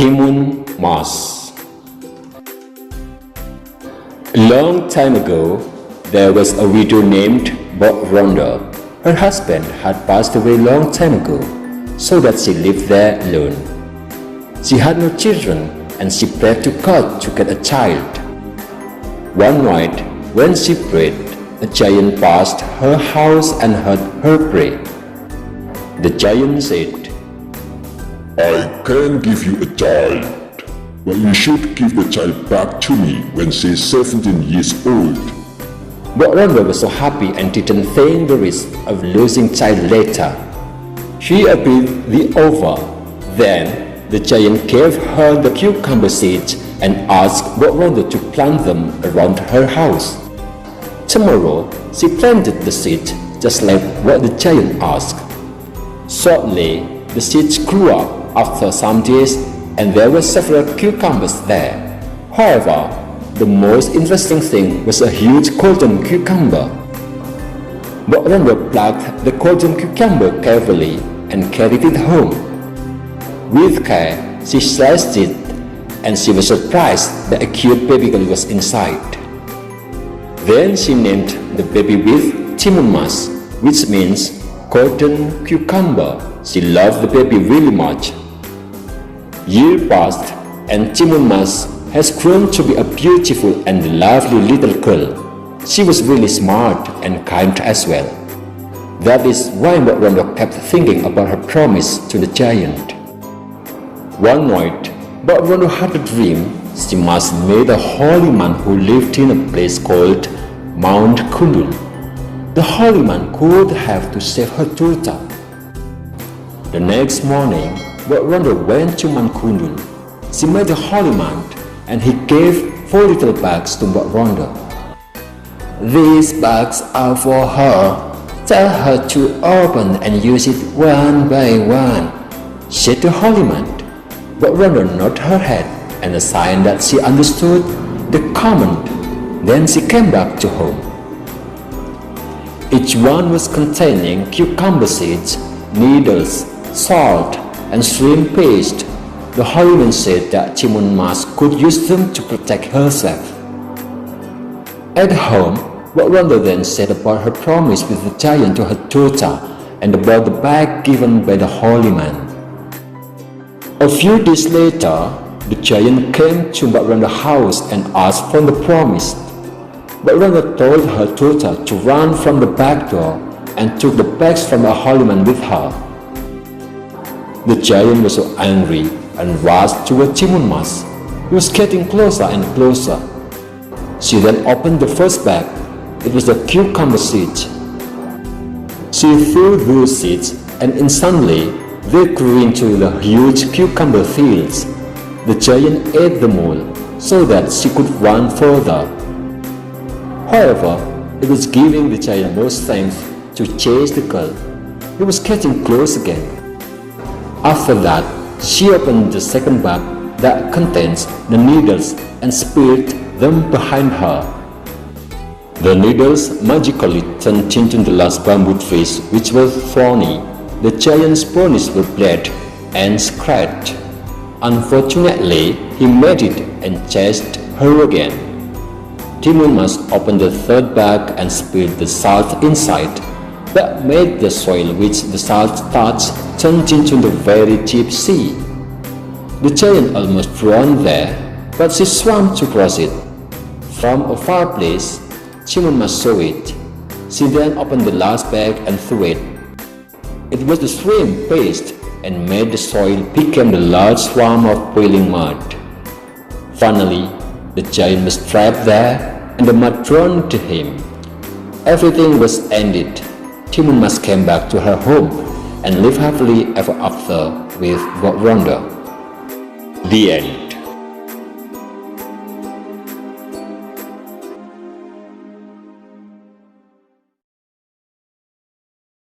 Timun Mas. A long time ago, there was a widow named Rhonda. Her husband had passed away a long time ago, so that she lived there alone. She had no children, and she prayed to God to get a child. One night, when she prayed, a giant passed her house and heard her pray. The giant said, "I can give you a child, but you should give the child back to me when she is 17 years old." But Rhonda was so happy and didn't think the risk of losing child later. She appeared the offer. Then the giant gave her the cucumber seeds and asked Rhonda to plant them around her house. Tomorrow, she planted the seeds just like what the giant asked. Shortly, the seeds grew up after some days, and there were several cucumbers there. However, the most interesting thing was a huge golden cucumber. But Rhonda plucked the golden cucumber carefully and carried it home. With care, she sliced it, and she was surprised that a cute baby girl was inside. Then she named the baby with Timun Mas, which means golden cucumber. She loved the baby really much. Years passed, and Timun Mas has grown to be a beautiful and lovely little girl. She was really smart and kind as well. That is why Rhonda kept thinking about her promise to the giant. One night, Rhonda had a dream. She must meet a holy man who lived in a place called Mount Kundul. The holy man could have to save her daughter. The next morning, Rhonda went to Mount Kundul. She met the holy man, and he gave 4 little bags to Rhonda. "These bags are for her. Tell her to open and use it one by one," said the holy man. Rhonda nodded her head and a sign that she understood the command. Then she came back to home. Each one was containing cucumber seeds, needles, salt, and shrimp paste. The holy man said that Timun Mas could use them to protect herself. At home, Rhonda then said about her promise with the giant to her daughter and about the bag given by the holy man. A few days later, the giant came to Rhonda's house and asked for the promise. Rhonda told her daughter to run from the back door and took the bags from the holy man with her. The giant was so angry and rushed toward Timun Mas. He was getting closer and closer. She then opened the first bag. It was the cucumber seeds. She threw those seeds, and instantly they grew into the huge cucumber fields. The giant ate them all so that she could run further. However, it was giving the giant more strength to chase the girl. He was getting close again. After that, she opened the second bag that contains the needles and spilled them behind her. The needles magically turned into the last bamboo trees, which were thorny. The giant's bones were bled and scratched. Unfortunately, he made it and chased her again. Timun Mas opened the third bag and spilled the salt inside. That made the soil which the salt touched turn into the very deep sea. The giant almost drowned there, but she swam to cross it. From a far place, Timun Mas saw it. She then opened the last bag and threw it. It was the shrimp paste and made the soil become the large swarm of boiling mud. Finally, the giant was trapped there and the mud drawn to him. Everything was ended. Timun Mas came back to her home and lived happily ever after with Rhonda. The end.